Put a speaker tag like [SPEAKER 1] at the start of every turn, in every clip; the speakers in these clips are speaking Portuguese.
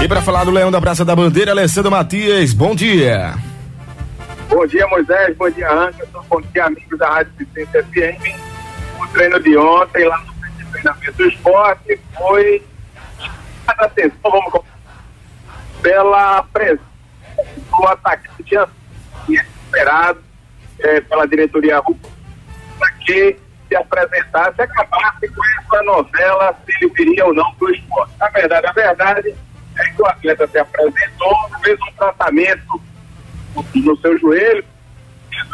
[SPEAKER 1] E para falar do Leão da Praça da Bandeira, Alessandro Matias, bom dia.
[SPEAKER 2] Bom dia, Moisés, bom dia, Anderson, bom dia, amigos da Rádio Assistência FM. O treino de ontem lá no centro de treinamento do esporte foi, atenção, vamos começar pela presença do atacante esperado pela diretoria para que se apresentasse, acabasse com essa novela, se ele viria ou não para o esporte. A verdade é que o atleta se apresentou, fez um tratamento no seu joelho,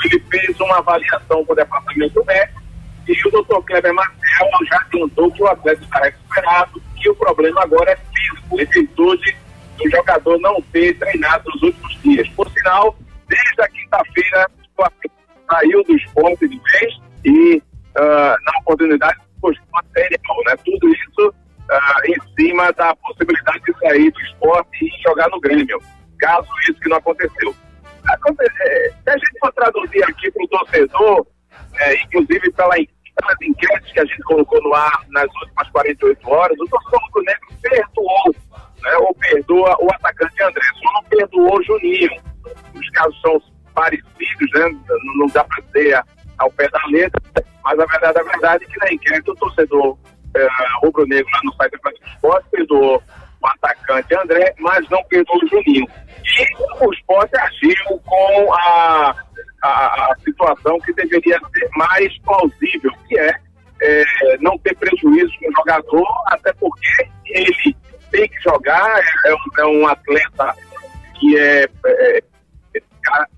[SPEAKER 2] ele fez uma avaliação com o departamento médico e o Dr. Kleber Marcel já adiantou que o atleta está recuperado, que o problema agora é físico, em virtude do jogador não ter treinado nos últimos dias. Por sinal, desde a quinta-feira, o atleta saiu do esporte de vez e na oportunidade de material, né? Tudo isso em cima da possibilidade de sair do esporte e jogar no Grêmio, caso isso que não aconteceu. Se a gente for traduzir aqui para o torcedor, inclusive pelas enquetes que a gente colocou no ar nas últimas 48 horas, o torcedor rubro-negro perdoou, né, ou perdoa o atacante André, só não perdoou o Juninho. Os casos são parecidos, né, não dá para dizer ao pé da letra, mas a verdade é que na enquete o torcedor rubro-negro lá no site do Esporte perdoou o atacante André, mas não perdoou o Juninho. E o Esporte agiu com a situação que deveria ser mais plausível, que é não ter prejuízo com o jogador, até porque ele tem que jogar, é um atleta que é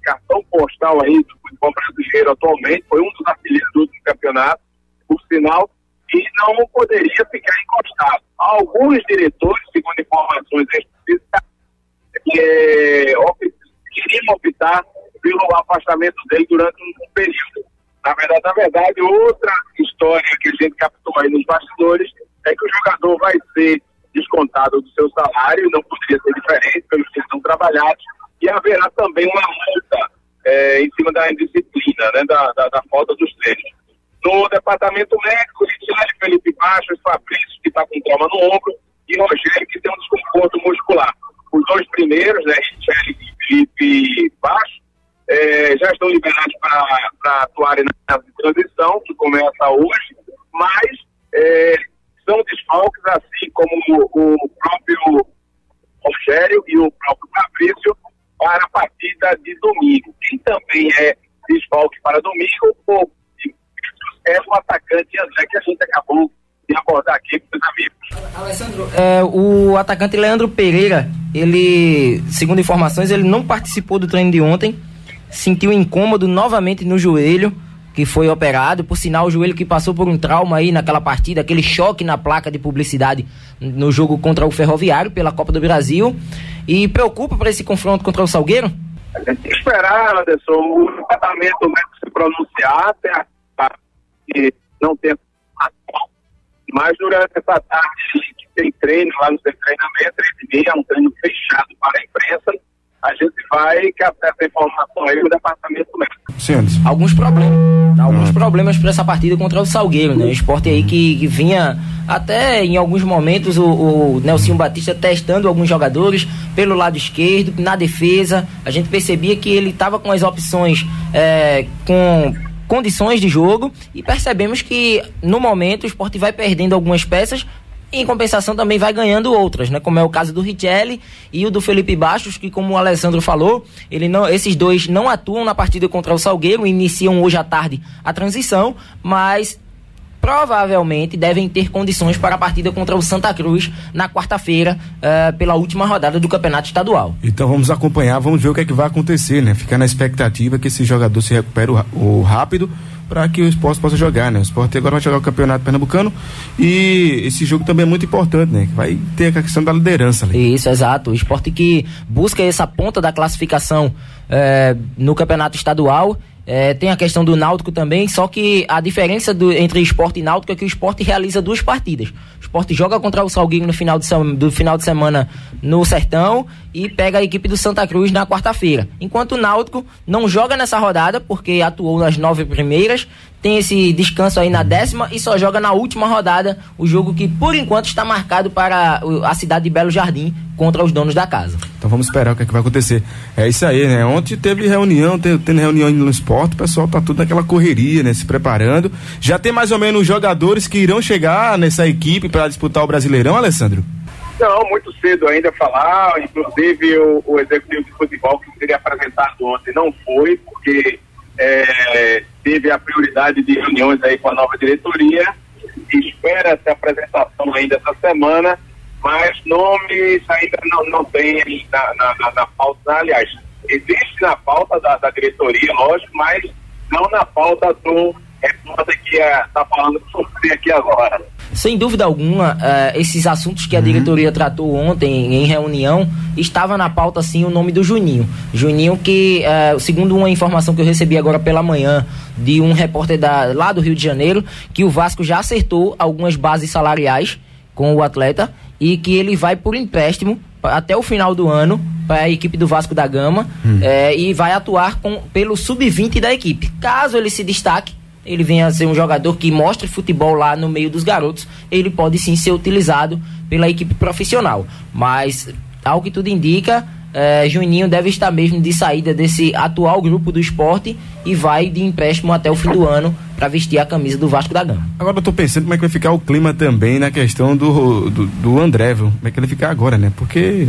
[SPEAKER 2] cartão postal aí do futebol brasileiro atualmente, foi um dos artilheiros do último campeonato, por sinal, e não poderia ficar encostado. Alguns diretores, segundo informações específicas, queriam optar pelo afastamento dele durante um período. Na verdade, outra história que a gente captou aí nos bastidores é que o jogador vai ser descontado do seu salário, não poderia ser diferente pelos que estão trabalhados, e haverá também uma multa em cima da indisciplina, né, da falta dos treinos. No departamento médico, Felipe Baixos, Fabrício, que está com trauma no ombro, e Rogério, que tem um desconforto muscular. Os dois primeiros, né, Richelle e Felipe Baixo, já estão liberados para atuarem na fase de transição, que começa hoje, mas são desfalques, assim como o próprio Rogério e o próprio Fabrício, para a partida de domingo. Quem também é desfalque para domingo é o atacante André, que a gente acabou de abordar aqui com os amigos.
[SPEAKER 3] Alessandro, o atacante Leandro Pereira, ele, segundo informações, ele não participou do treino de ontem, sentiu incômodo novamente no joelho, que foi operado, por sinal o joelho que passou por um trauma aí naquela partida, aquele choque na placa de publicidade no jogo contra o Ferroviário pela Copa do Brasil, e preocupa para esse confronto contra o Salgueiro?
[SPEAKER 2] A gente tem que esperar, Anderson, o departamento médico se pronunciar, até que não tem informação, mas durante essa tarde que tem treino lá no seu treinamento, é um treino fechado para a imprensa, a gente vai captar essa informação aí no departamento médico.
[SPEAKER 3] Alguns problemas para essa partida contra o Salgueiro, né? O Esporte aí que vinha até em alguns momentos o Nelsinho Batista testando alguns jogadores pelo lado esquerdo, na defesa. A gente percebia que ele estava com as opções com condições de jogo, e percebemos que no momento o Esporte vai perdendo algumas peças. Em compensação também vai ganhando outras, né? Como é o caso do Richelle e o do Felipe Baixos, que, como o Alessandro falou, esses dois não atuam na partida contra o Salgueiro, iniciam hoje à tarde a transição, mas provavelmente devem ter condições para a partida contra o Santa Cruz na quarta-feira, pela última rodada do Campeonato Estadual.
[SPEAKER 1] Então vamos acompanhar, vamos ver o que é que vai acontecer, né? Ficar na expectativa que esse jogador se recupere o rápido, para que o Esporte possa jogar, né? O Esporte agora vai jogar o Campeonato Pernambucano, e esse jogo também é muito importante, né? Vai ter a questão da liderança ali.
[SPEAKER 3] Isso, exato. O Esporte que busca essa ponta da classificação no Campeonato Estadual. Tem a questão do Náutico também, só que a diferença entre Esporte e Náutico é que o Esporte realiza 2 partidas. O Esporte joga contra o Salgueiro no final de semana no Sertão, e pega a equipe do Santa Cruz na quarta-feira. Enquanto o Náutico não joga nessa rodada, porque atuou nas 9 primeiras, tem esse descanso aí na 10ª e só joga na última rodada, o jogo que por enquanto está marcado para a cidade de Belo Jardim contra os donos da casa.
[SPEAKER 1] Então vamos esperar o que é que vai acontecer. É isso aí, né? Ontem teve reunião, tendo reunião no esporte, o pessoal tá tudo naquela correria, né? Se preparando. Já tem mais ou menos os jogadores que irão chegar nessa equipe para disputar o Brasileirão, Alessandro?
[SPEAKER 2] Não, muito cedo ainda falar, inclusive o executivo de futebol que seria apresentado ontem não foi, porque teve a prioridade de reuniões aí com a nova diretoria, espera-se a apresentação ainda essa semana, mas nomes ainda não tem na pauta, aliás, existe na pauta da diretoria, lógico, mas não na pauta do repórter que está falando sobre aqui agora.
[SPEAKER 3] Sem dúvida alguma, esses assuntos que a diretoria tratou ontem em reunião, estava na pauta sim o nome do Juninho. Juninho que, segundo uma informação que eu recebi agora pela manhã de um repórter lá do Rio de Janeiro, que o Vasco já acertou algumas bases salariais com o atleta e que ele vai por empréstimo até o final do ano para a equipe do Vasco da Gama e vai atuar pelo sub-20 da equipe. Caso ele se destaque, ele venha a ser um jogador que mostre futebol lá no meio dos garotos, ele pode sim ser utilizado pela equipe profissional. Mas, ao que tudo indica, Juninho deve estar mesmo de saída desse atual grupo do esporte e vai de empréstimo até o fim do ano para vestir a camisa do Vasco da Gama.
[SPEAKER 1] Agora eu tô pensando como é que vai ficar o clima também na questão do André, viu? Como é que ele vai ficar agora, né? Porque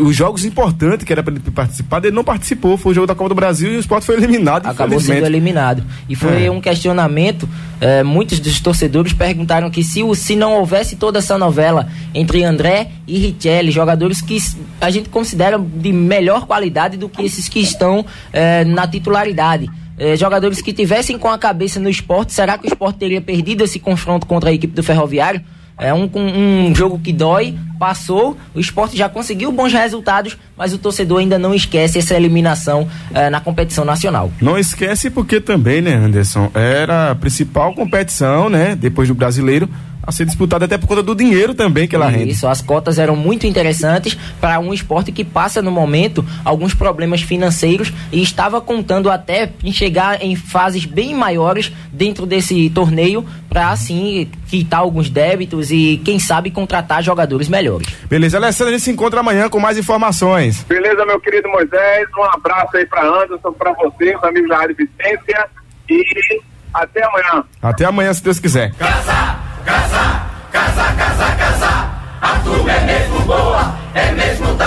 [SPEAKER 1] os jogos importantes que era para ele participar, ele não participou, foi o jogo da Copa do Brasil e o Sport foi eliminado.
[SPEAKER 3] Acabou sendo eliminado. E foi um questionamento, muitos dos torcedores perguntaram que se não houvesse toda essa novela entre André e Richelli, jogadores que a gente considera de melhor qualidade do que esses que estão na titularidade. Jogadores que tivessem com a cabeça no Sport, será que o Sport teria perdido esse confronto contra a equipe do Ferroviário? É um jogo que dói, passou, o Sport já conseguiu bons resultados, mas o torcedor ainda não esquece essa eliminação na competição nacional.
[SPEAKER 1] Não esquece porque também, né, Anderson, era a principal competição, né, depois do Brasileiro, a ser disputada até por conta do dinheiro também que ela rende.
[SPEAKER 3] Isso, as cotas eram muito interessantes para um esporte que passa no momento alguns problemas financeiros e estava contando até em chegar em fases bem maiores dentro desse torneio para assim quitar alguns débitos e quem sabe contratar jogadores melhores.
[SPEAKER 1] Beleza, Alessandro, a gente se encontra amanhã com mais informações.
[SPEAKER 2] Beleza, meu querido Moisés, um abraço aí para Anderson, para você, os amigos da Rádio Vicência e até amanhã.
[SPEAKER 1] Até amanhã, se Deus quiser.
[SPEAKER 4] Casa, a turma é mesmo boa, é mesmo da